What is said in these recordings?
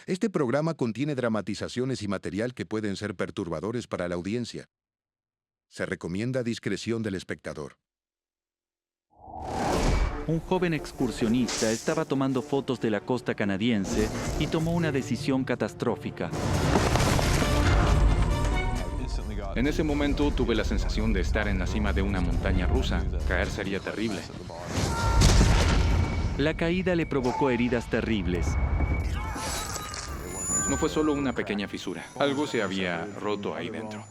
Este programa contiene dramatizaciones y material que pueden ser perturbadores para la audiencia. Se recomienda discreción del espectador. Un joven excursionista estaba tomando fotos de la costa canadiense y tomó una decisión catastrófica. En ese momento tuve la sensación de estar en la cima de una montaña rusa. Caer sería terrible. La caída le provocó heridas terribles. No fue solo una pequeña fisura. Algo se había roto ahí dentro.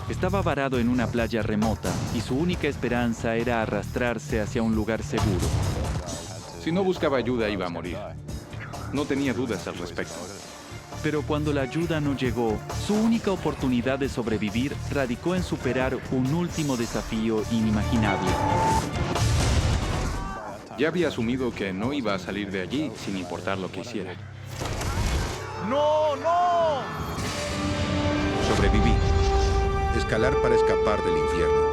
Estaba varado en una playa remota y su única esperanza era arrastrarse hacia un lugar seguro. Si no buscaba ayuda, iba a morir. No tenía dudas al respecto. Pero cuando la ayuda no llegó, su única oportunidad de sobrevivir radicó en superar un último desafío inimaginable. Ya había asumido que no iba a salir de allí sin importar lo que hiciera. ¡No, no! Sobreviví. Escalar para escapar del infierno.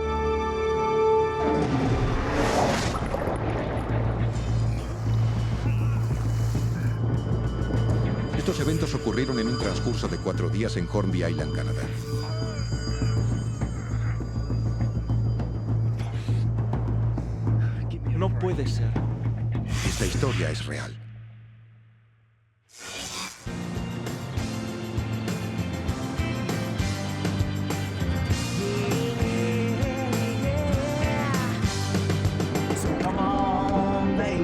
Estos eventos ocurrieron en un transcurso de 4 días en Hornby Island, Canadá. No puede ser. Esta historia es real. Come on, baby.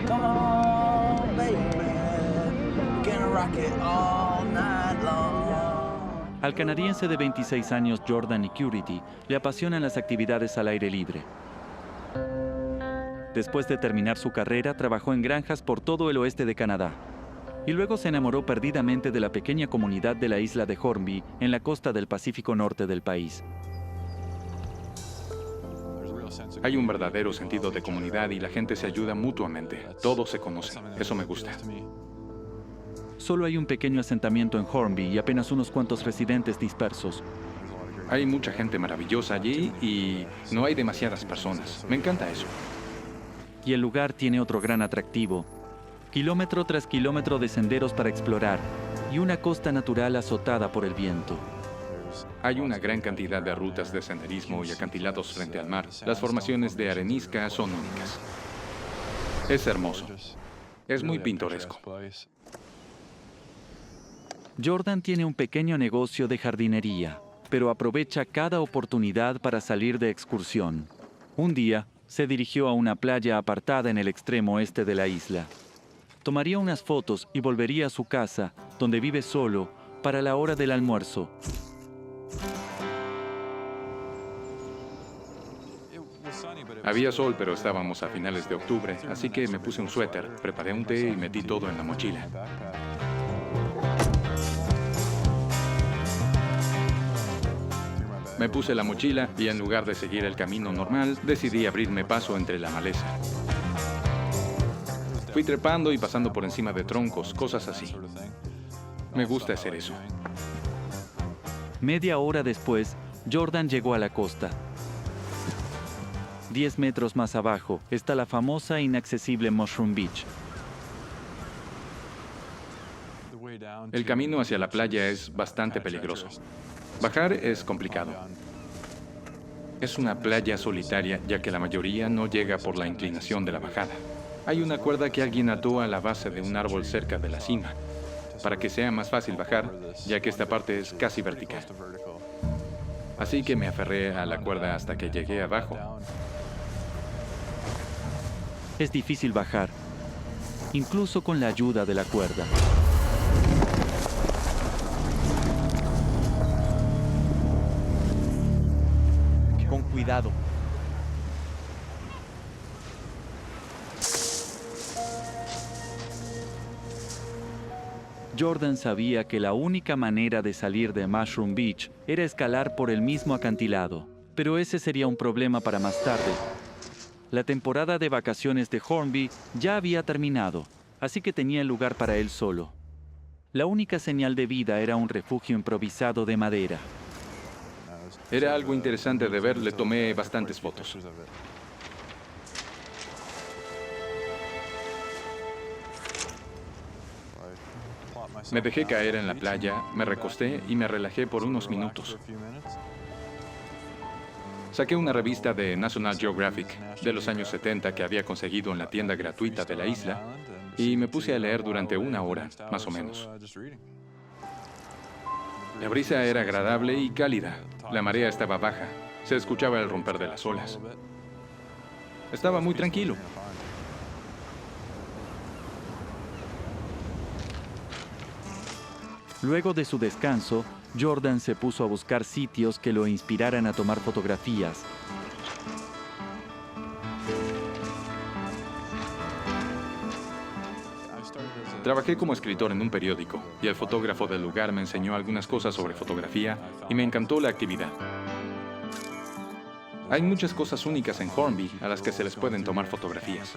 Come on, baby. We're gonna rock it all night long. Al canadiense de 26 años Jordan Ecurity le apasionan las actividades al aire libre. Después de terminar su carrera, trabajó en granjas por todo el oeste de Canadá. Y luego se enamoró perdidamente de la pequeña comunidad de la isla de Hornby, en la costa del Pacífico Norte del país. Hay un verdadero sentido de comunidad y la gente se ayuda mutuamente. Todos se conocen. Eso me gusta. Solo hay un pequeño asentamiento en Hornby y apenas unos cuantos residentes dispersos. Hay mucha gente maravillosa allí y no hay demasiadas personas. Me encanta eso. Y el lugar tiene otro gran atractivo. Kilómetro tras kilómetro de senderos para explorar y una costa natural azotada por el viento. Hay una gran cantidad de rutas de senderismo y acantilados frente al mar. Las formaciones de arenisca son únicas. Es hermoso. Es muy pintoresco. Jordan tiene un pequeño negocio de jardinería, pero aprovecha cada oportunidad para salir de excursión. Un día, se dirigió a una playa apartada en el extremo oeste de la isla. Tomaría unas fotos y volvería a su casa, donde vive solo, para la hora del almuerzo. Había sol, pero estábamos a finales de octubre, así que me puse un suéter, preparé un té y metí todo en la mochila. Me puse la mochila y en lugar de seguir el camino normal, decidí abrirme paso entre la maleza. Fui trepando y pasando por encima de troncos, cosas así. Me gusta hacer eso. Media hora después, Jordan llegó a la costa. 10 metros más abajo está la famosa e inaccesible Mushroom Beach. El camino hacia la playa es bastante peligroso. Bajar es complicado. Es una playa solitaria, ya que la mayoría no llega por la inclinación de la bajada. Hay una cuerda que alguien ató a la base de un árbol cerca de la cima, para que sea más fácil bajar, ya que esta parte es casi vertical. Así que me aferré a la cuerda hasta que llegué abajo. Es difícil bajar, incluso con la ayuda de la cuerda. Con cuidado. Jordan sabía que la única manera de salir de Mushroom Beach era escalar por el mismo acantilado, pero ese sería un problema para más tarde. La temporada de vacaciones de Hornby ya había terminado, así que tenía el lugar para él solo. La única señal de vida era un refugio improvisado de madera. Era algo interesante de ver, le tomé bastantes fotos. Me dejé caer en la playa, me recosté y me relajé por unos minutos. Saqué una revista de National Geographic de los años 70 que había conseguido en la tienda gratuita de la isla y me puse a leer durante una hora, más o menos. La brisa era agradable y cálida. La marea estaba baja. Se escuchaba el romper de las olas. Estaba muy tranquilo. Luego de su descanso, Jordan se puso a buscar sitios que lo inspiraran a tomar fotografías. Trabajé como escritor en un periódico y el fotógrafo del lugar me enseñó algunas cosas sobre fotografía y me encantó la actividad. Hay muchas cosas únicas en Hornby a las que se les pueden tomar fotografías.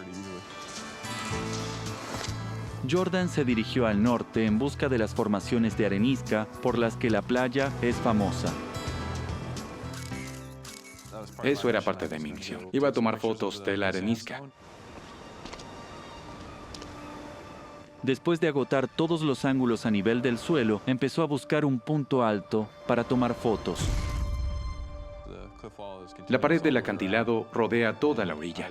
Jordan se dirigió al norte en busca de las formaciones de arenisca por las que la playa es famosa. Eso era parte de mi misión. Iba a tomar fotos de la arenisca. Después de agotar todos los ángulos a nivel del suelo, empezó a buscar un punto alto para tomar fotos. La pared del acantilado rodea toda la orilla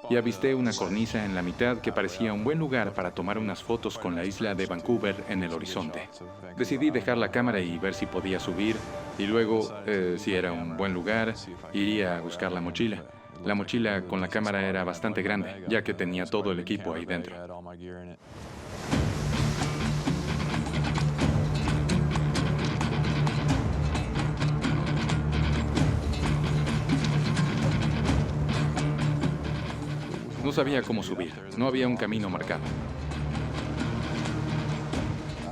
y avisté una cornisa en la mitad que parecía un buen lugar para tomar unas fotos con la isla de Vancouver en el horizonte. Decidí dejar la cámara y ver si podía subir y luego, si era un buen lugar, iría a buscar la mochila. La mochila con la cámara era bastante grande, ya que tenía todo el equipo ahí dentro. No sabía cómo subir, no había un camino marcado.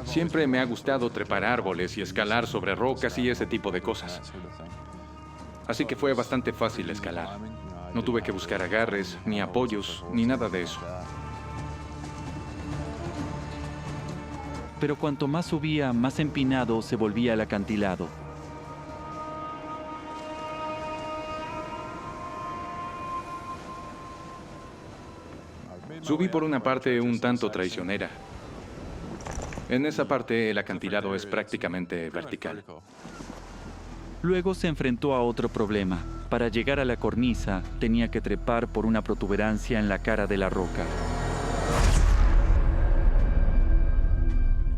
Siempre me ha gustado trepar árboles y escalar sobre rocas y ese tipo de cosas. Así que fue bastante fácil escalar. No tuve que buscar agarres, ni apoyos, ni nada de eso. Pero cuanto más subía, más empinado se volvía el acantilado. Subí por una parte un tanto traicionera. En esa parte el acantilado es prácticamente vertical. Luego se enfrentó a otro problema. Para llegar a la cornisa, tenía que trepar por una protuberancia en la cara de la roca.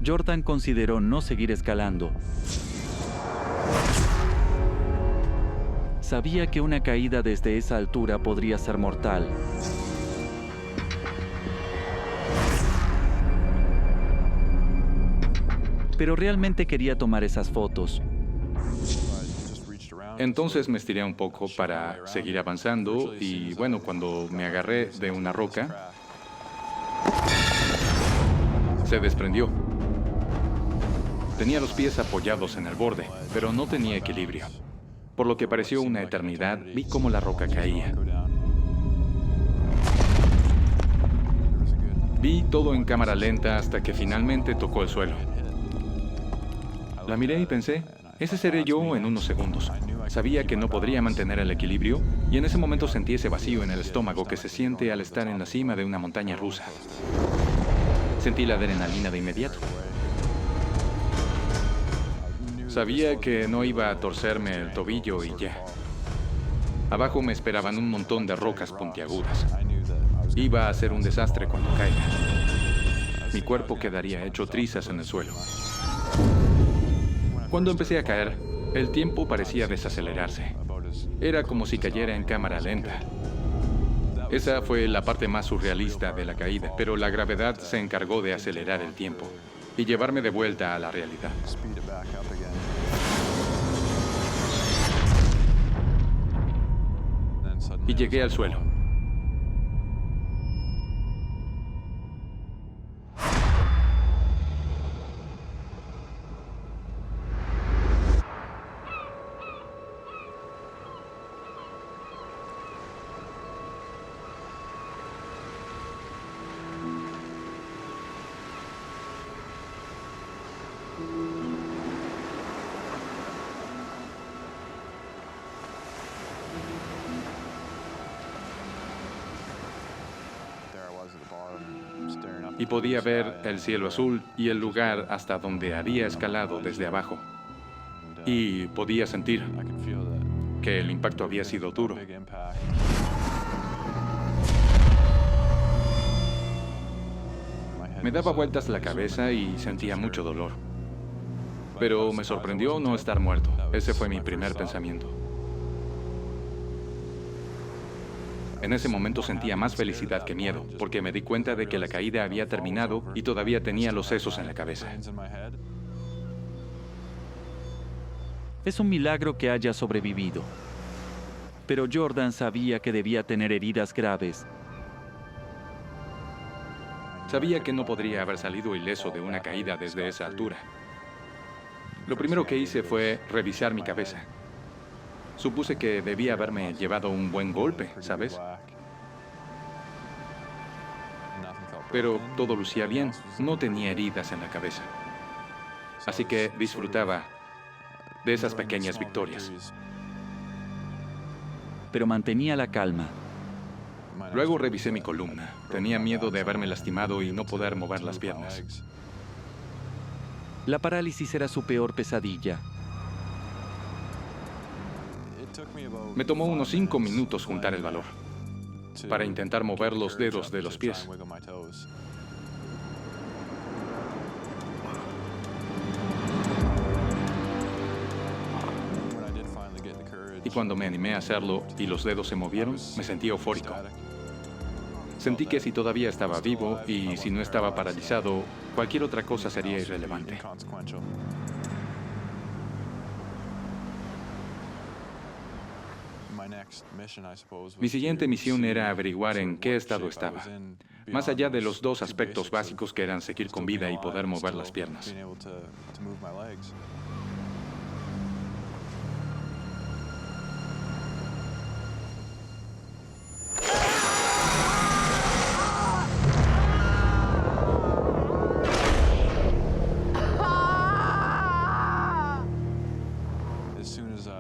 Jordan consideró no seguir escalando. Sabía que una caída desde esa altura podría ser mortal. Pero realmente quería tomar esas fotos. Entonces me estiré un poco para seguir avanzando y bueno, cuando me agarré de una roca, se desprendió. Tenía los pies apoyados en el borde, pero no tenía equilibrio. Por lo que pareció una eternidad, vi cómo la roca caía. Vi todo en cámara lenta hasta que finalmente tocó el suelo. La miré y pensé, ese seré yo en unos segundos. Sabía que no podría mantener el equilibrio y en ese momento sentí ese vacío en el estómago que se siente al estar en la cima de una montaña rusa. Sentí la adrenalina de inmediato. Sabía que no iba a torcerme el tobillo y ya. Abajo me esperaban un montón de rocas puntiagudas. Iba a ser un desastre cuando caiga. Mi cuerpo quedaría hecho trizas en el suelo. Cuando empecé a caer, el tiempo parecía desacelerarse. Era como si cayera en cámara lenta. Esa fue la parte más surrealista de la caída, pero la gravedad se encargó de acelerar el tiempo y llevarme de vuelta a la realidad. Y llegué al suelo. y podía ver el cielo azul y el lugar hasta donde había escalado desde abajo. Y podía sentir que el impacto había sido duro. Me daba vueltas la cabeza y sentía mucho dolor. Pero me sorprendió no estar muerto. Ese fue mi primer pensamiento. En ese momento sentía más felicidad que miedo, porque me di cuenta de que la caída había terminado y todavía tenía los sesos en la cabeza. Es un milagro que haya sobrevivido. Pero Jordan sabía que debía tener heridas graves. Sabía que no podría haber salido ileso de una caída desde esa altura. Lo primero que hice fue revisar mi cabeza. Supuse que debía haberme llevado un buen golpe, ¿sabes? Pero todo lucía bien. No tenía heridas en la cabeza. Así que disfrutaba de esas pequeñas victorias. Pero mantenía la calma. Luego revisé mi columna. Tenía miedo de haberme lastimado y no poder mover las piernas. La parálisis era su peor pesadilla. Me tomó unos 5 minutos juntar el valor para intentar mover los dedos de los pies. Y cuando me animé a hacerlo y los dedos se movieron, me sentí eufórico. Sentí que si todavía estaba vivo y si no estaba paralizado, cualquier otra cosa sería irrelevante. Mi siguiente misión era averiguar en qué estado estaba, más allá de los 2 aspectos básicos que eran seguir con vida y poder mover las piernas.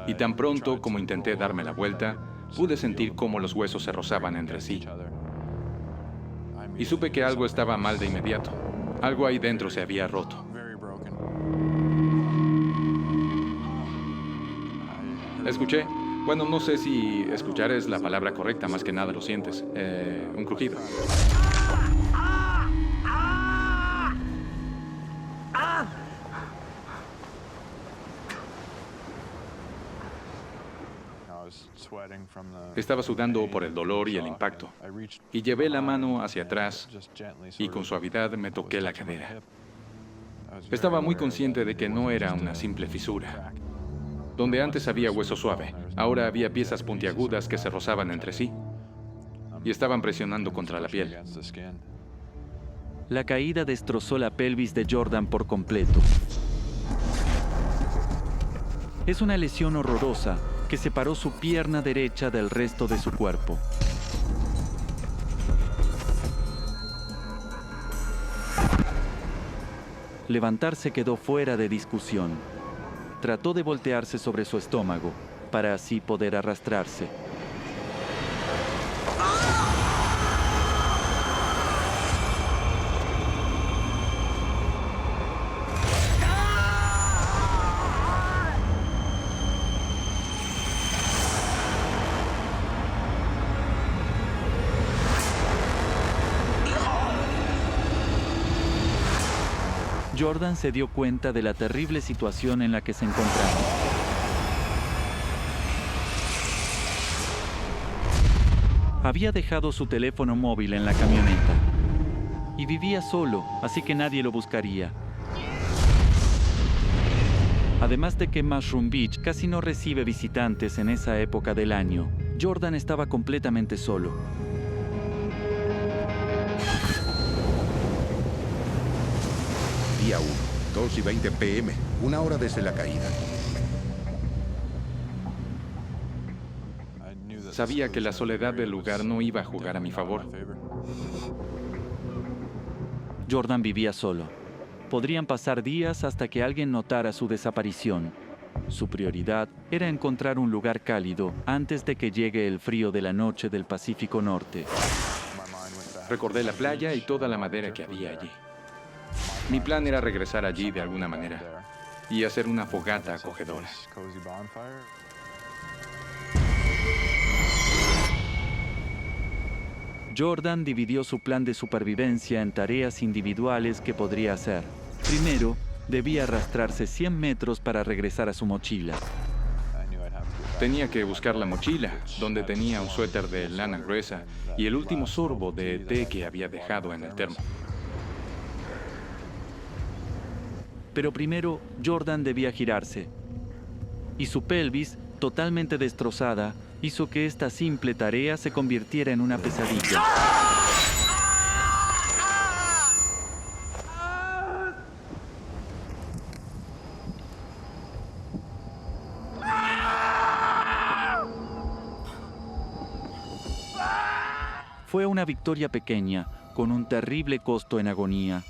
Y tan pronto como intenté darme la vuelta, pude sentir cómo los huesos se rozaban entre sí. Y supe que algo estaba mal de inmediato. Algo ahí dentro se había roto. Escuché. Bueno, no sé si escuchar es la palabra correcta, más que nada lo sientes. Un crujido. Estaba sudando por el dolor y el impacto, y llevé la mano hacia atrás y con suavidad me toqué la cadera. Estaba muy consciente de que no era una simple fisura. Donde antes había hueso suave, ahora había piezas puntiagudas que se rozaban entre sí y estaban presionando contra la piel. La caída destrozó la pelvis de Jordan por completo. Es una lesión horrorosa que separó su pierna derecha del resto de su cuerpo. Levantarse quedó fuera de discusión. Trató de voltearse sobre su estómago, para así poder arrastrarse. Jordan se dio cuenta de la terrible situación en la que se encontraba. Había dejado su teléfono móvil en la camioneta y vivía solo, así que nadie lo buscaría. Además de que Mushroom Beach casi no recibe visitantes en esa época del año, Jordan estaba completamente solo. Día 1, 2:20 p.m., 1 hora desde la caída. Sabía que la soledad del lugar no iba a jugar a mi favor. Jordan vivía solo. Podrían pasar días hasta que alguien notara su desaparición. Su prioridad era encontrar un lugar cálido antes de que llegue el frío de la noche del Pacífico Norte. Recordé la playa y toda la madera que había allí. Mi plan era regresar allí de alguna manera y hacer una fogata acogedora. Jordan dividió su plan de supervivencia en tareas individuales que podría hacer. Primero, debía arrastrarse 100 metros para regresar a su mochila. Tenía que buscar la mochila, donde tenía un suéter de lana gruesa y el último sorbo de té que había dejado en el termo. Pero primero, Jordan debía girarse. Y su pelvis, totalmente destrozada, hizo que esta simple tarea se convirtiera en una pesadilla. Fue una victoria pequeña, con un terrible costo en agonía.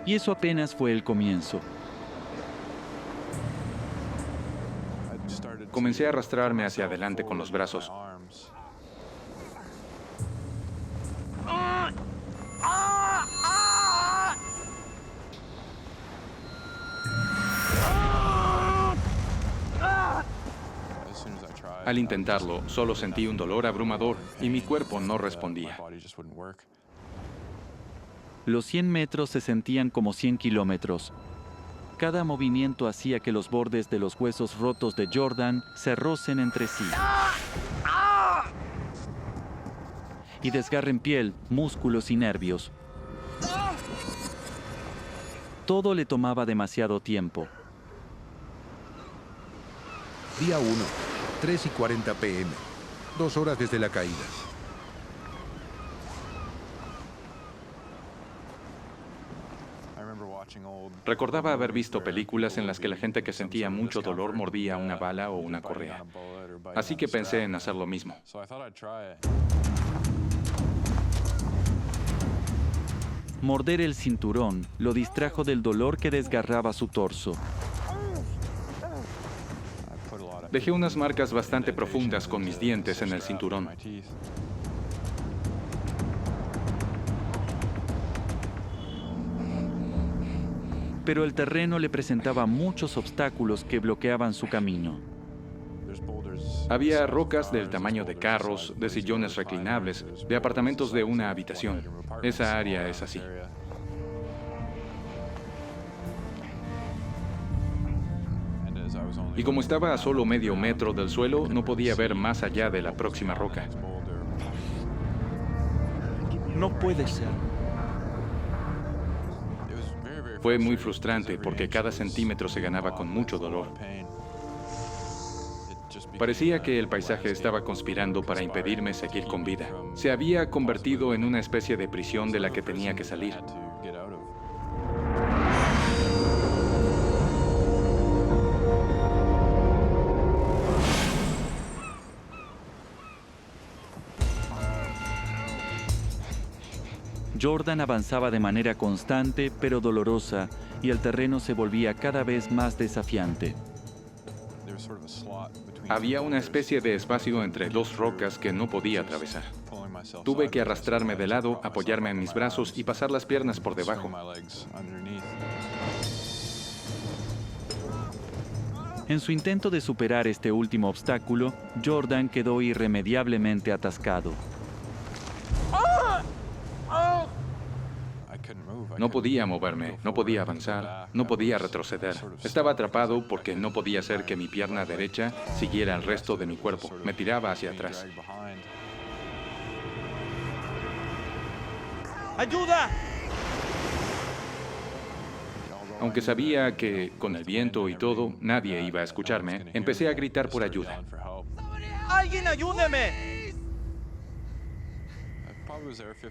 Y eso apenas fue el comienzo. Comencé a arrastrarme hacia adelante con los brazos. Al intentarlo, solo sentí un dolor abrumador y mi cuerpo no respondía. Los 100 metros se sentían como 100 kilómetros. Cada movimiento hacía que los bordes de los huesos rotos de Jordan se rocen entre sí y desgarren piel, músculos y nervios. Todo le tomaba demasiado tiempo. Día 1, 3:40 p.m. 2 horas desde la caída. Recordaba haber visto películas en las que la gente que sentía mucho dolor mordía una bala o una correa. Así que pensé en hacer lo mismo. Morder el cinturón lo distrajo del dolor que desgarraba su torso. Dejé unas marcas bastante profundas con mis dientes en el cinturón. Pero el terreno le presentaba muchos obstáculos que bloqueaban su camino. Había rocas del tamaño de carros, de sillones reclinables, de apartamentos de una habitación. Esa área es así. Y como estaba a solo medio metro del suelo, no podía ver más allá de la próxima roca. No puede ser. Fue muy frustrante porque cada centímetro se ganaba con mucho dolor. Parecía que el paisaje estaba conspirando para impedirme seguir con vida. Se había convertido en una especie de prisión de la que tenía que salir. Jordan avanzaba de manera constante pero dolorosa y el terreno se volvía cada vez más desafiante. Había una especie de espacio entre dos rocas que no podía atravesar. Tuve que arrastrarme de lado, apoyarme en mis brazos y pasar las piernas por debajo. En su intento de superar este último obstáculo, Jordan quedó irremediablemente atascado. No podía moverme, no podía avanzar, no podía retroceder. Estaba atrapado porque no podía hacer que mi pierna derecha siguiera el resto de mi cuerpo. Me tiraba hacia atrás. ¡Ayuda! Aunque sabía que, con el viento y todo, nadie iba a escucharme, empecé a gritar por ayuda. ¡Alguien ayúdeme!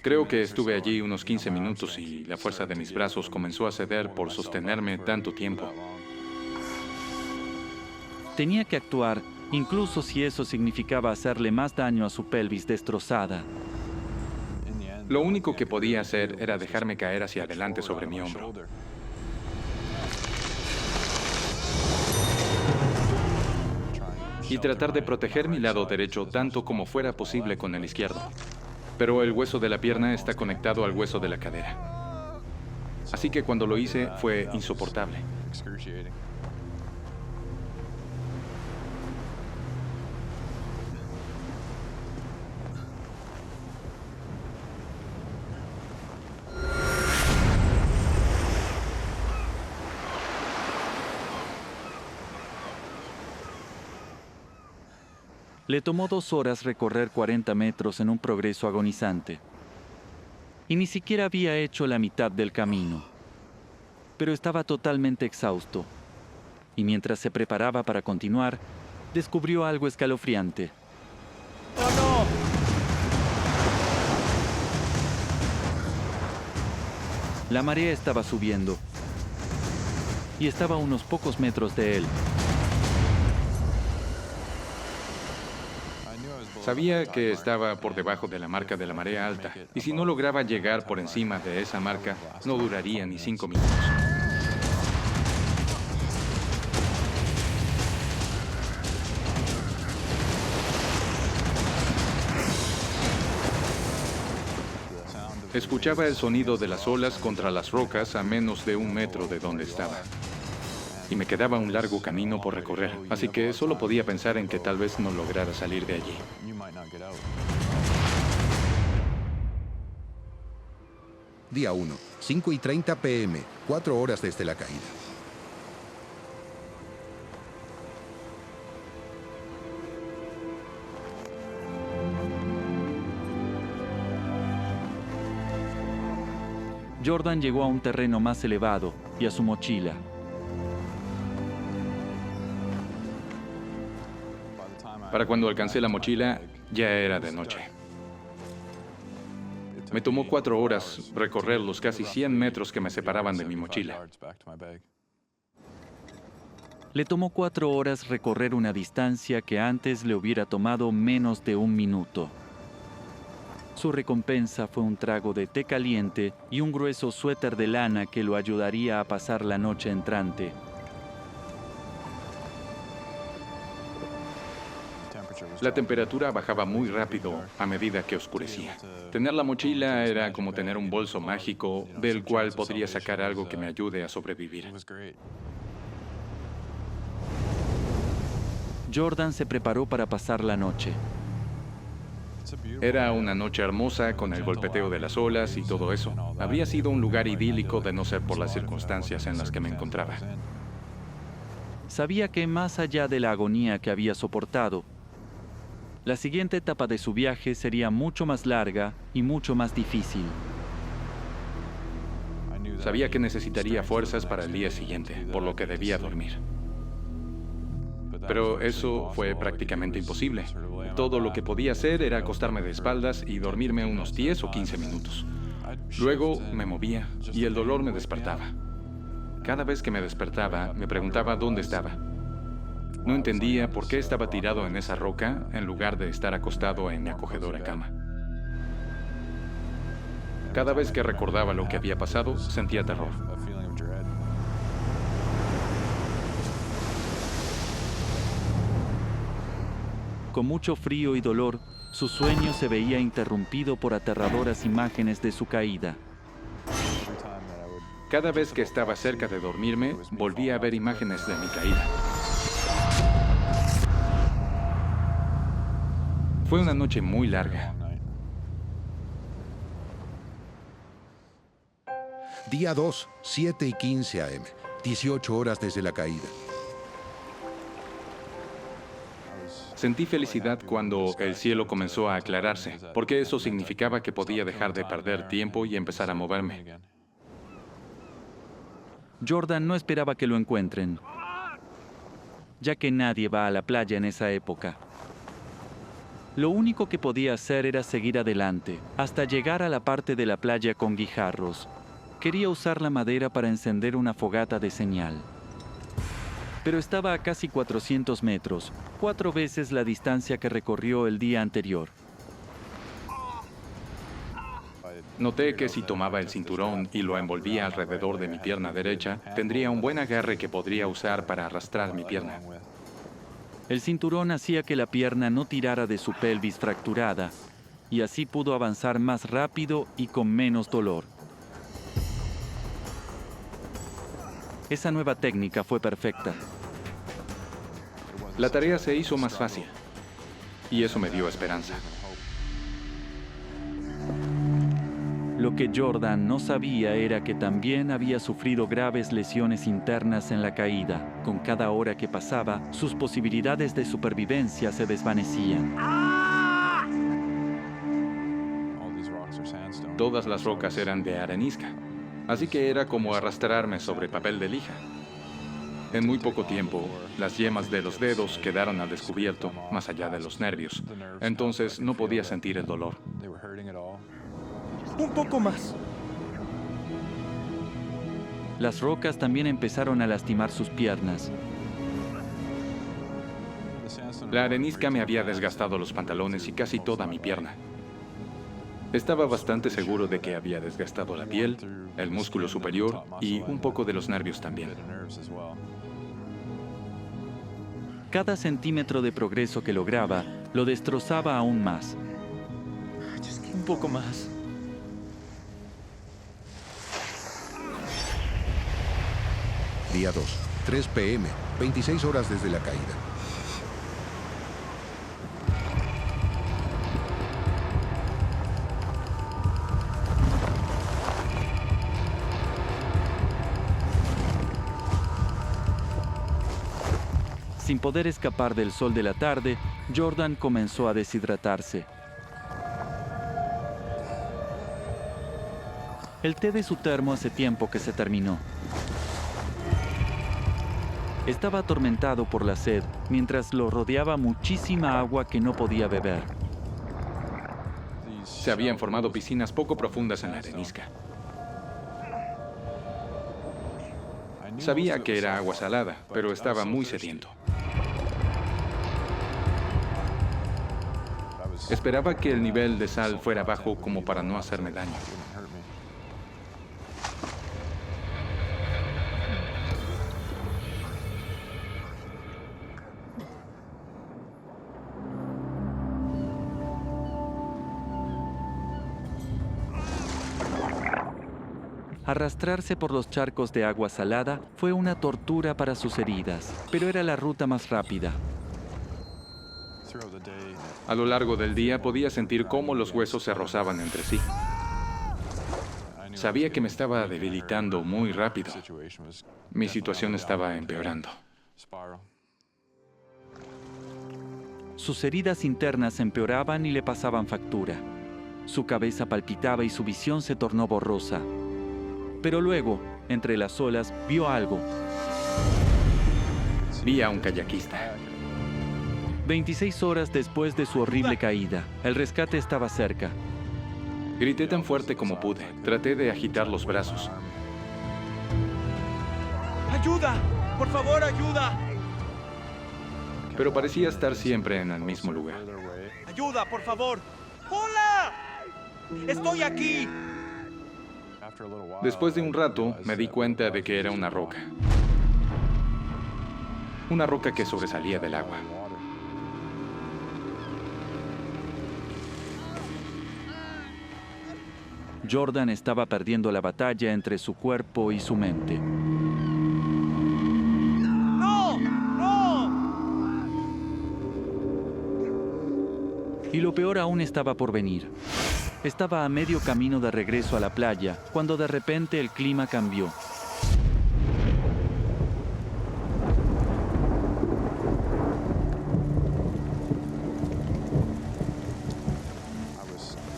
Creo que estuve allí unos 15 minutos y la fuerza de mis brazos comenzó a ceder por sostenerme tanto tiempo. Tenía que actuar, incluso si eso significaba hacerle más daño a su pelvis destrozada. Lo único que podía hacer era dejarme caer hacia adelante sobre mi hombro. y tratar de proteger mi lado derecho tanto como fuera posible con el izquierdo. Pero el hueso de la pierna está conectado al hueso de la cadera. Así que cuando lo hice fue insoportable. Le tomó 2 horas recorrer 40 metros en un progreso agonizante. Y ni siquiera había hecho la mitad del camino. Pero estaba totalmente exhausto. Y mientras se preparaba para continuar, descubrió algo escalofriante. ¡Oh, La marea estaba subiendo. Y estaba a unos pocos metros de él. Sabía que estaba por debajo de la marca de la marea alta, y si no lograba llegar por encima de esa marca, no duraría ni 5 minutos. Escuchaba el sonido de las olas contra las rocas a menos de 1 metro de donde estaba. Y me quedaba un largo camino por recorrer, así que solo podía pensar en que tal vez no lograra salir de allí. Día 1, 5:30 p.m., 4 horas desde la caída. Jordan llegó a un terreno más elevado y a su mochila. Para cuando alcancé la mochila, ya era de noche. Me tomó 4 horas recorrer los casi 100 metros que me separaban de mi mochila. Le tomó 4 horas recorrer una distancia que antes le hubiera tomado menos de 1 minuto. Su recompensa fue un trago de té caliente y un grueso suéter de lana que lo ayudaría a pasar la noche entrante. La temperatura bajaba muy rápido a medida que oscurecía. Tener la mochila era como tener un bolso mágico del cual podría sacar algo que me ayude a sobrevivir. Jordan se preparó para pasar la noche. Era una noche hermosa con el golpeteo de las olas y todo eso. Habría sido un lugar idílico de no ser por las circunstancias en las que me encontraba. Sabía que más allá de la agonía que había soportado, la siguiente etapa de su viaje sería mucho más larga y mucho más difícil. Sabía que necesitaría fuerzas para el día siguiente, por lo que debía dormir. Pero eso fue prácticamente imposible. Todo lo que podía hacer era acostarme de espaldas y dormirme unos 10 o 15 minutos. Luego me movía y el dolor me despertaba. Cada vez que me despertaba, me preguntaba dónde estaba. No entendía por qué estaba tirado en esa roca en lugar de estar acostado en mi acogedora cama. Cada vez que recordaba lo que había pasado, sentía terror. Con mucho frío y dolor, su sueño se veía interrumpido por aterradoras imágenes de su caída. Cada vez que estaba cerca de dormirme, volvía a ver imágenes de mi caída. Fue una noche muy larga. Día 2, 7:15 a.m., 18 horas desde la caída. Sentí felicidad cuando el cielo comenzó a aclararse, porque eso significaba que podía dejar de perder tiempo y empezar a moverme. Jordan no esperaba que lo encuentren, ya que nadie va a la playa en esa época. Lo único que podía hacer era seguir adelante, hasta llegar a la parte de la playa con guijarros. Quería usar la madera para encender una fogata de señal. Pero estaba a casi 400 metros, 4 veces la distancia que recorrió el día anterior. Noté que si tomaba el cinturón y lo envolvía alrededor de mi pierna derecha, tendría un buen agarre que podría usar para arrastrar mi pierna. El cinturón hacía que la pierna no tirara de su pelvis fracturada, y así pudo avanzar más rápido y con menos dolor. Esa nueva técnica fue perfecta. La tarea se hizo más fácil, y eso me dio esperanza. Lo que Jordan no sabía era que también había sufrido graves lesiones internas en la caída. Con cada hora que pasaba, sus posibilidades de supervivencia se desvanecían. Todas las rocas eran de arenisca, así que era como arrastrarme sobre papel de lija. En muy poco tiempo, las yemas de los dedos quedaron al descubierto, más allá de los nervios. Entonces no podía sentir el dolor. Un poco más. Las rocas también empezaron a lastimar sus piernas. La arenisca me había desgastado los pantalones y casi toda mi pierna. Estaba bastante seguro de que había desgastado la piel, el músculo superior y un poco de los nervios también. Cada centímetro de progreso que lograba lo destrozaba aún más. Un poco más. Día 2, 3 p.m., 26 horas desde la caída. Sin poder escapar del sol de la tarde, Jordan comenzó a deshidratarse. El té de su termo hace tiempo que se terminó. Estaba atormentado por la sed, mientras lo rodeaba muchísima agua que no podía beber. Se habían formado piscinas poco profundas en la arenisca. Sabía que era agua salada, pero estaba muy sediento. Esperaba que el nivel de sal fuera bajo como para no hacerme daño. Arrastrarse por los charcos de agua salada fue una tortura para sus heridas, pero era la ruta más rápida. A lo largo del día podía sentir cómo los huesos se rozaban entre sí. Sabía que me estaba debilitando muy rápido. Mi situación estaba empeorando. Sus heridas internas empeoraban y le pasaban factura. Su cabeza palpitaba y su visión se tornó borrosa. Pero luego, entre las olas, vio algo. Vi a un kayakista. 26 horas después de su horrible caída, el rescate estaba cerca. Grité tan fuerte como pude. Traté de agitar los brazos. ¡Ayuda! ¡Por favor, ayuda! Pero parecía estar siempre en el mismo lugar. ¡Ayuda, por favor! ¡Hola! ¡Estoy aquí! Después de un rato, me di cuenta de que era una roca. Una roca que sobresalía del agua. Jordan estaba perdiendo la batalla entre su cuerpo y su mente. ¡No! ¡No! Y lo peor aún estaba por venir. Estaba a medio camino de regreso a la playa, cuando de repente el clima cambió.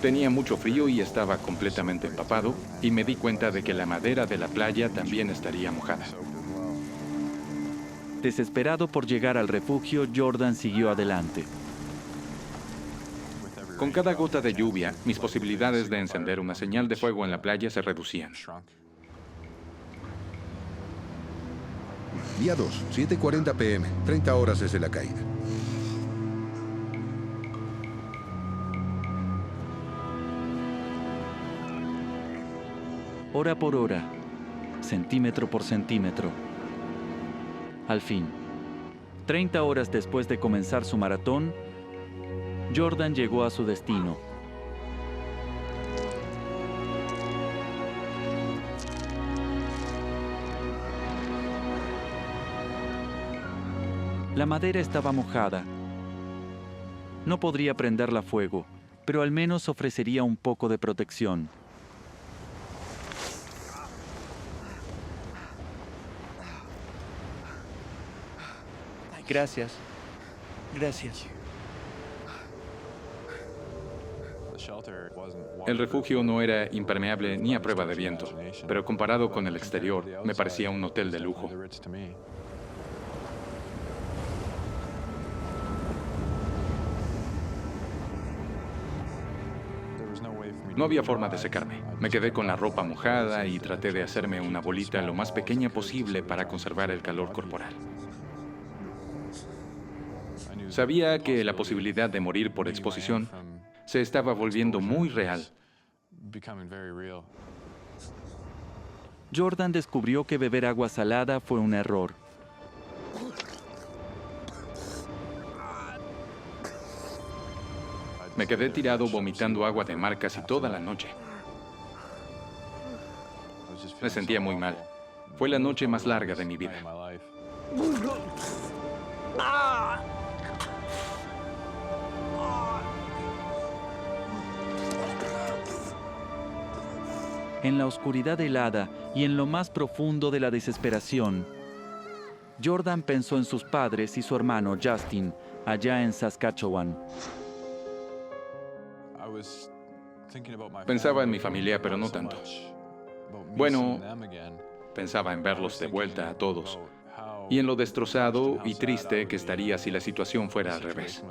Tenía mucho frío y estaba completamente empapado, y me di cuenta de que la madera de la playa también estaría mojada. Desesperado por llegar al refugio, Jordan siguió adelante. Con cada gota de lluvia, mis posibilidades de encender una señal de fuego en la playa se reducían. Día 2, 7:40 p.m., 30 horas desde la caída. Hora por hora, centímetro por centímetro. Al fin, 30 horas después de comenzar su maratón, Jordan llegó a su destino. La madera estaba mojada. No podría prenderla a fuego, pero al menos ofrecería un poco de protección. Gracias. Gracias. El refugio no era impermeable ni a prueba de viento, pero comparado con el exterior, me parecía un hotel de lujo. No había forma de secarme. Me quedé con la ropa mojada y traté de hacerme una bolita lo más pequeña posible para conservar el calor corporal. Sabía que la posibilidad de morir por exposición se estaba volviendo muy real. Jordan descubrió que beber agua salada fue un error. Me quedé tirado vomitando agua de mar casi toda la noche. Me sentía muy mal. Fue la noche más larga de mi vida. En la oscuridad helada y en lo más profundo de la desesperación, Jordan pensó en sus padres y su hermano Justin, allá en Saskatchewan. Pensaba en mi familia, pero no tanto. Bueno, pensaba en verlos de vuelta a todos y en lo destrozado y triste que estaría si la situación fuera al revés.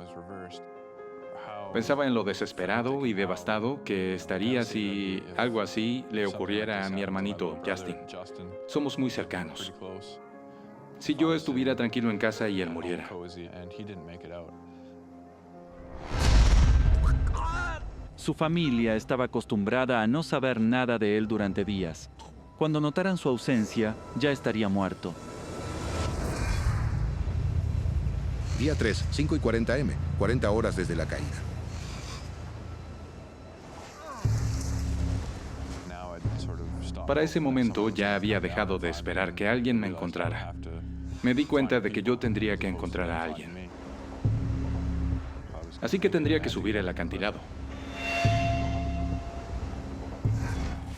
Pensaba en lo desesperado y devastado que estaría si algo así le ocurriera a mi hermanito Justin. Somos muy cercanos. Si yo estuviera tranquilo en casa y él muriera. Su familia estaba acostumbrada a no saber nada de él durante días. Cuando notaran su ausencia, ya estaría muerto. Día 3, 5:40 am, 40 horas desde la caída. Para ese momento ya había dejado de esperar que alguien me encontrara. Me di cuenta de que yo tendría que encontrar a alguien. Así que tendría que subir el acantilado.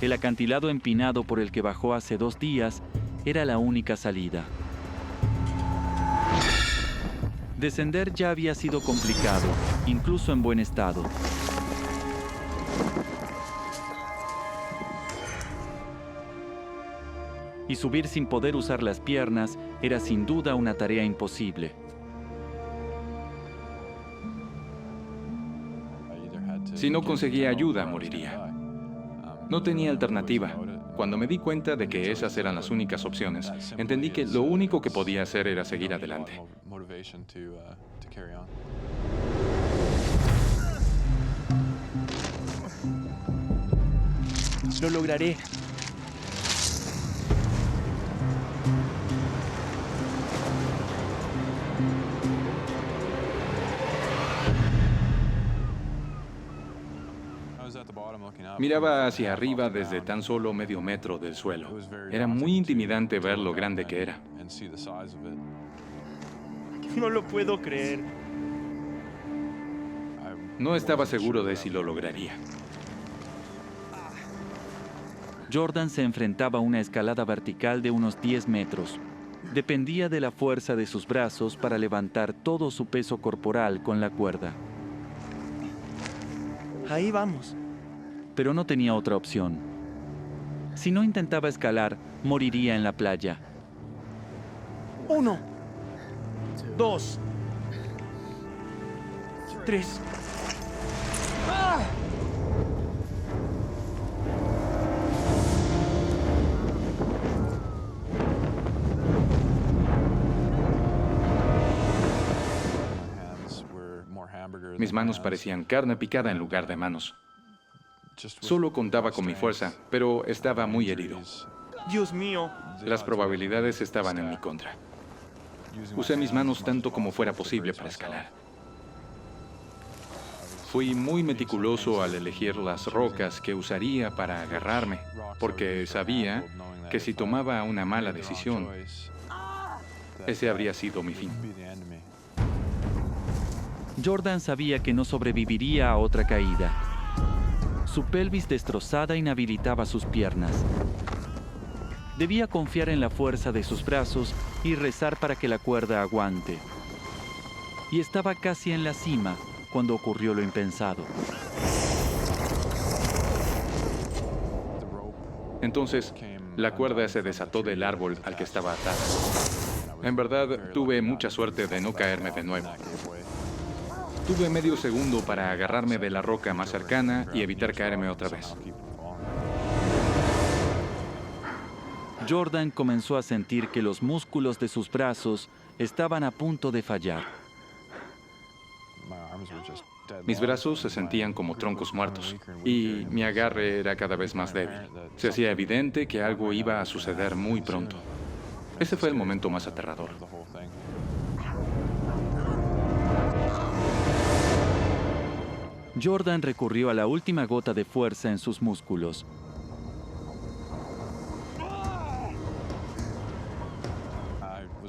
El acantilado empinado por el que bajó hace 2 días era la única salida. Descender ya había sido complicado, incluso en buen estado. Y subir sin poder usar las piernas era sin duda una tarea imposible. Si no conseguía ayuda, moriría. No tenía alternativa. Cuando me di cuenta de que esas eran las únicas opciones, entendí que lo único que podía hacer era seguir adelante. Lo lograré. Miraba hacia arriba desde tan solo medio metro del suelo. Era muy intimidante ver lo grande que era. No lo puedo creer. No estaba seguro de si lo lograría. Jordan se enfrentaba a una escalada vertical de unos 10 metros. Dependía de la fuerza de sus brazos para levantar todo su peso corporal con la cuerda. Ahí vamos. Pero no tenía otra opción. Si no intentaba escalar, moriría en la playa. 1, 2, 3. ¡Ah! Mis manos parecían carne picada en lugar de manos. Solo contaba con mi fuerza, pero estaba muy herido. Dios mío. Las probabilidades estaban en mi contra. Usé mis manos tanto como fuera posible para escalar. Fui muy meticuloso al elegir las rocas que usaría para agarrarme, porque sabía que si tomaba una mala decisión, ese habría sido mi fin. Jordan sabía que no sobreviviría a otra caída. Su pelvis destrozada inhabilitaba sus piernas. Debía confiar en la fuerza de sus brazos y rezar para que la cuerda aguante. Y estaba casi en la cima cuando ocurrió lo impensado. Entonces, la cuerda se desató del árbol al que estaba atada. En verdad, tuve mucha suerte de no caerme de nuevo. Tuve medio segundo para agarrarme de la roca más cercana y evitar caerme otra vez. Jordan comenzó a sentir que los músculos de sus brazos estaban a punto de fallar. Mis brazos se sentían como troncos muertos y mi agarre era cada vez más débil. Se hacía evidente que algo iba a suceder muy pronto. Ese fue el momento más aterrador. Jordan recurrió a la última gota de fuerza en sus músculos.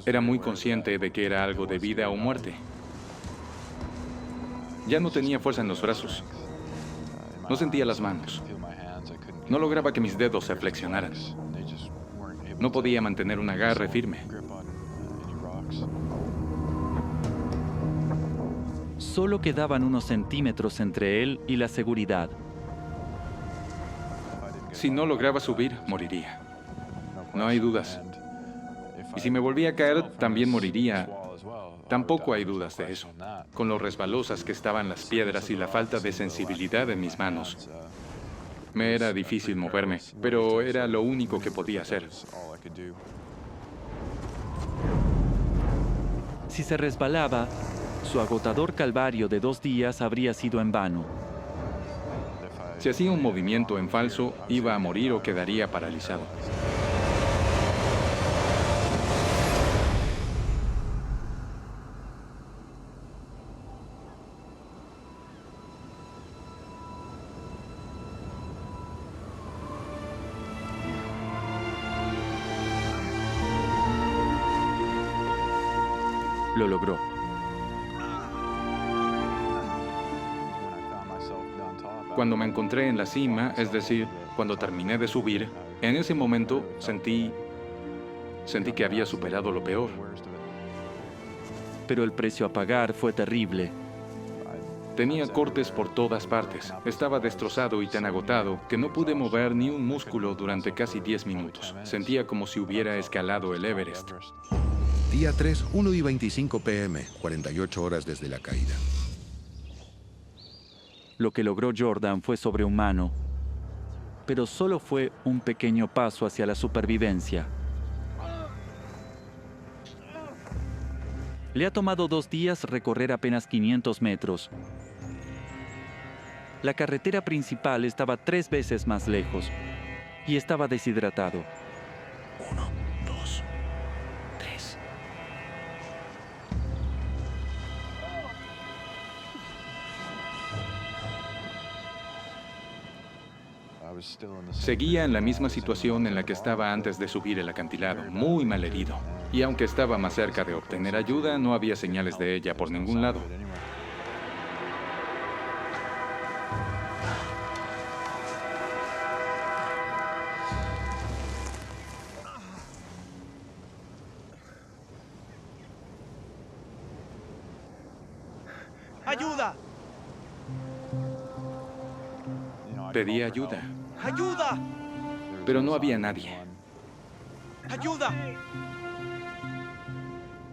Era muy consciente de que era algo de vida o muerte. Ya no tenía fuerza en los brazos. No sentía las manos. No lograba que mis dedos se flexionaran. No podía mantener un agarre firme. Solo quedaban unos centímetros entre él y la seguridad. Si no lograba subir, moriría. No hay dudas. Y si me volvía a caer, también moriría. Tampoco hay dudas de eso. Con lo resbalosas que estaban las piedras y la falta de sensibilidad en mis manos, me era difícil moverme, pero era lo único que podía hacer. Si se resbalaba, su agotador calvario de 2 días habría sido en vano. Si hacía un movimiento en falso, iba a morir o quedaría paralizado. Lo logró. Cuando me encontré en la cima, es decir, cuando terminé de subir, en ese momento sentí que había superado lo peor. Pero el precio a pagar fue terrible. Tenía cortes por todas partes. Estaba destrozado y tan agotado que no pude mover ni un músculo durante casi 10 minutos. Sentía como si hubiera escalado el Everest. Día 3, 1:25 p.m., 48 horas desde la caída. Lo que logró Jordan fue sobrehumano, pero solo fue un pequeño paso hacia la supervivencia. Le ha tomado 2 días recorrer apenas 500 metros. La carretera principal estaba 3 veces más lejos y estaba deshidratado. 1, 2, 3. Seguía en la misma situación en la que estaba antes de subir el acantilado, muy malherido. Y aunque estaba más cerca de obtener ayuda, no había señales de ella por ningún lado. ¡Ayuda! Pedí ayuda, ¡Ayuda! pero no había nadie. ¡Ayuda!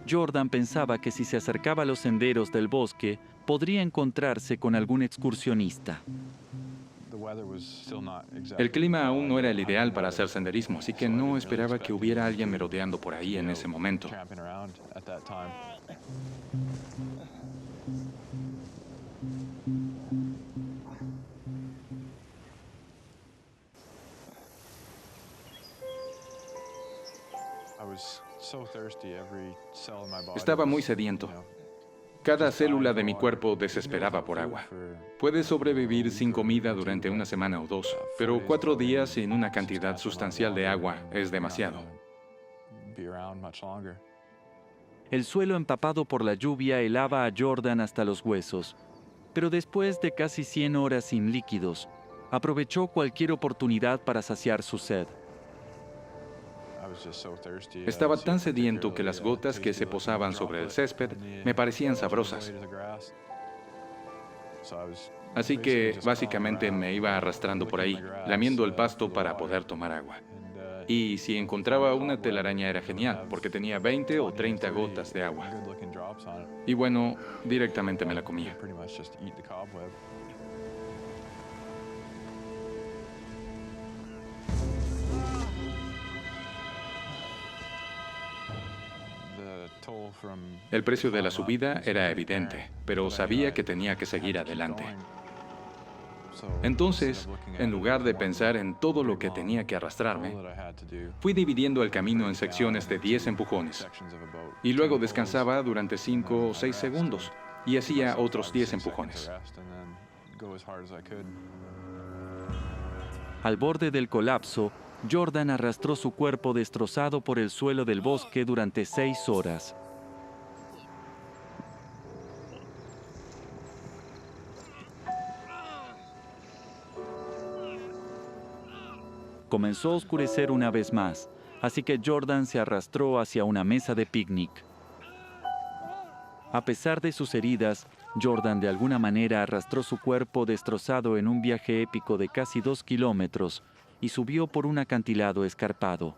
Jordan pensaba que si se acercaba a los senderos del bosque, podría encontrarse con algún excursionista. El clima aún no era el ideal para hacer senderismo, así que no esperaba que hubiera alguien merodeando por ahí en ese momento. Estaba muy sediento. Cada célula de mi cuerpo desesperaba por agua. Puedes sobrevivir sin comida durante una semana o dos, pero 4 días sin una cantidad sustancial de agua es demasiado. El suelo empapado por la lluvia helaba a Jordan hasta los huesos, pero después de casi 100 horas sin líquidos, aprovechó cualquier oportunidad para saciar su sed. Estaba tan sediento que las gotas que se posaban sobre el césped me parecían sabrosas. Así que básicamente me iba arrastrando por ahí, lamiendo el pasto para poder tomar agua. Y si encontraba una telaraña era genial, porque tenía 20 o 30 gotas de agua. Y bueno, directamente me la comía. El precio de la subida era evidente, pero sabía que tenía que seguir adelante. Entonces, en lugar de pensar en todo lo que tenía que arrastrarme, fui dividiendo el camino en secciones de 10 empujones. Y luego descansaba durante 5 o 6 segundos y hacía otros 10 empujones. Al borde del colapso, Jordan arrastró su cuerpo destrozado por el suelo del bosque durante 6 horas. Comenzó a oscurecer una vez más, así que Jordan se arrastró hacia una mesa de picnic. A pesar de sus heridas, Jordan de alguna manera arrastró su cuerpo destrozado en un viaje épico de casi 2 kilómetros y subió por un acantilado escarpado.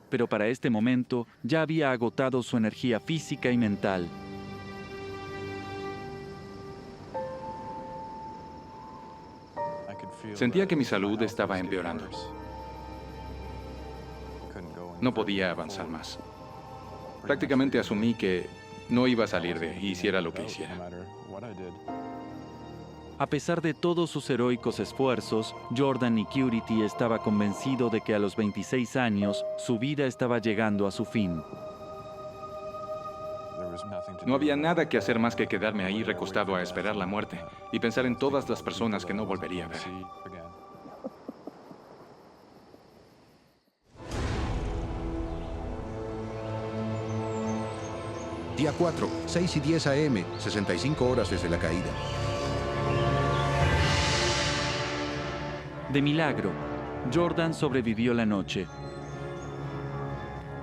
Pero para este momento ya había agotado su energía física y mental. Sentía que mi salud estaba empeorando. No podía avanzar más. Prácticamente asumí que no iba a salir de ahí, hiciera lo que hiciera. A pesar de todos sus heroicos esfuerzos, Jordan Nicurity estaba convencido de que a los 26 años su vida estaba llegando a su fin. No había nada que hacer más que quedarme ahí recostado a esperar la muerte y pensar en todas las personas que no volvería a ver. Día 4, 6:10 a.m., 65 horas desde la caída. De milagro, Jordan sobrevivió la noche.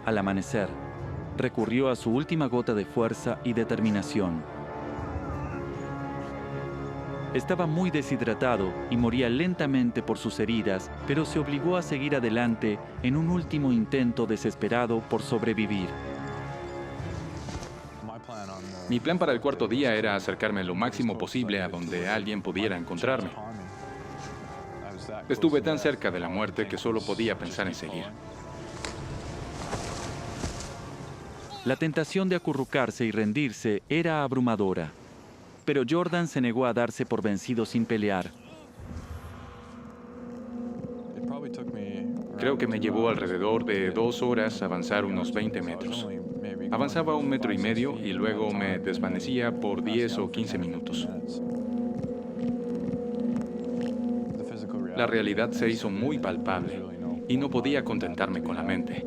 Al amanecer, recurrió a su última gota de fuerza y determinación. Estaba muy deshidratado y moría lentamente por sus heridas, pero se obligó a seguir adelante en un último intento desesperado por sobrevivir. Mi plan para el 4.º día era acercarme lo máximo posible a donde alguien pudiera encontrarme. Estuve tan cerca de la muerte que solo podía pensar en seguir. La tentación de acurrucarse y rendirse era abrumadora, pero Jordan se negó a darse por vencido sin pelear. Creo que me llevó alrededor de 2 horas avanzar unos 20 metros. Avanzaba 1,5 metros y luego me desvanecía por 10 o 15 minutos. La realidad se hizo muy palpable y no podía contentarme con la mente.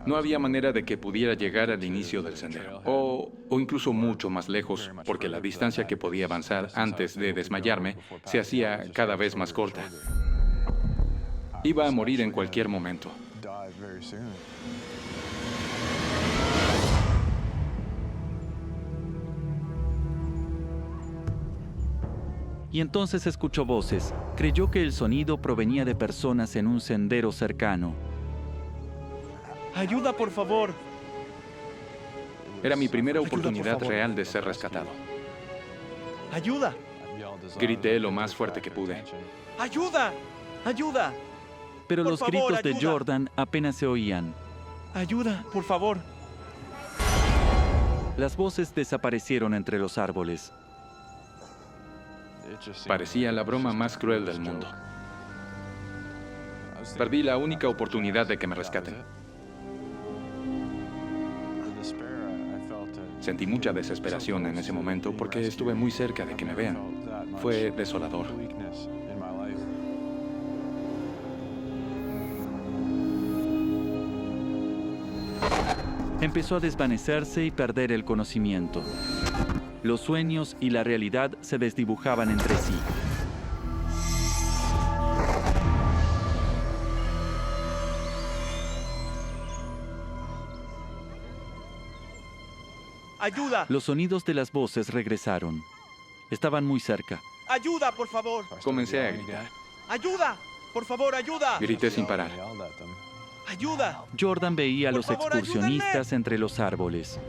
No había manera de que pudiera llegar al inicio del sendero, o incluso mucho más lejos, porque la distancia que podía avanzar antes de desmayarme se hacía cada vez más corta. Iba a morir en cualquier momento. Y entonces escuchó voces. Creyó que el sonido provenía de personas en un sendero cercano. ¡Ayuda, por favor! Era mi primera oportunidad por favor. real de ser rescatado. ¡Ayuda! Grité lo más fuerte que pude. ¡Ayuda! ¡Ayuda! Pero Por los favor, gritos de ayuda. Jordan apenas se oían. ¡Ayuda, por favor! Las voces desaparecieron entre los árboles. Parecía la broma más cruel del mundo. Perdí la única oportunidad de que me rescaten. Sentí mucha desesperación en ese momento porque estuve muy cerca de que me vean. Fue desolador. Empezó a desvanecerse y perder el conocimiento. Los sueños y la realidad se desdibujaban entre sí. ¡Ayuda! Los sonidos de las voces regresaron. Estaban muy cerca. ¡Ayuda, por favor! Comencé a gritar. ¡Ayuda! ¡Por favor, ayuda! Grité sin parar. ¡Ayuda! Jordan veía a Por los favor, excursionistas entre los árboles.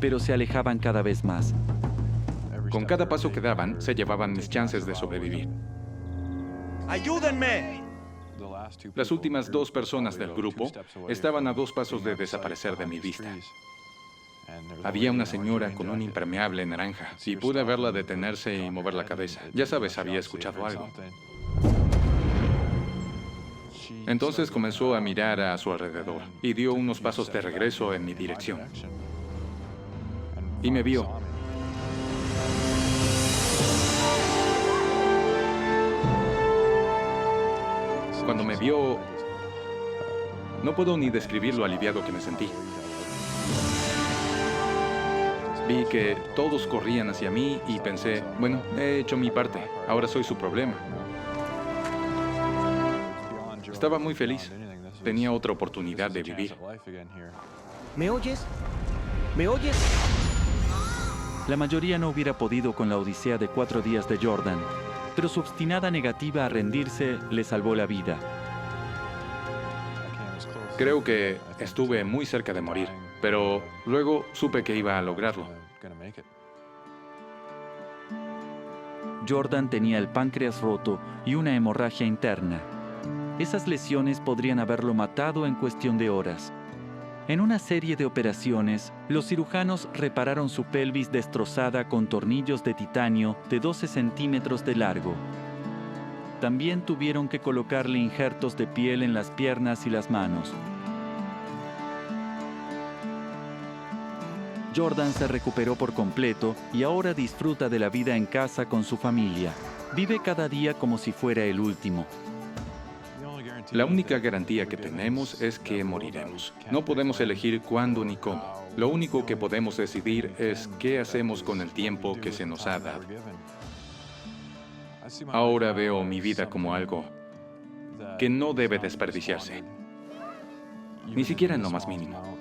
Pero se alejaban cada vez más. Con cada paso que daban, se llevaban mis chances de sobrevivir. ¡Ayúdenme! Las últimas 2 personas del grupo estaban a 2 pasos de desaparecer de mi vista. Había una señora con un impermeable naranja y pude verla detenerse y mover la cabeza. Ya sabes, había escuchado algo. Entonces comenzó a mirar a su alrededor y dio unos pasos de regreso en mi dirección. Y me vio. Cuando me vio, no puedo ni describir lo aliviado que me sentí. Vi que todos corrían hacia mí y pensé, bueno, he hecho mi parte, ahora soy su problema. Estaba muy feliz. Tenía otra oportunidad de vivir. ¿Me oyes? ¿Me oyes? La mayoría no hubiera podido con la odisea de 4 días de Jordan, pero su obstinada negativa a rendirse le salvó la vida. Creo que estuve muy cerca de morir, pero luego supe que iba a lograrlo. Jordan tenía el páncreas roto y una hemorragia interna. Esas lesiones podrían haberlo matado en cuestión de horas. En una serie de operaciones, los cirujanos repararon su pelvis destrozada con tornillos de titanio de 12 centímetros de largo. También tuvieron que colocarle injertos de piel en las piernas y las manos. Jordan se recuperó por completo y ahora disfruta de la vida en casa con su familia. Vive cada día como si fuera el último. La única garantía que tenemos es que moriremos. No podemos elegir cuándo ni cómo. Lo único que podemos decidir es qué hacemos con el tiempo que se nos ha dado. Ahora veo mi vida como algo que no debe desperdiciarse, ni siquiera en lo más mínimo.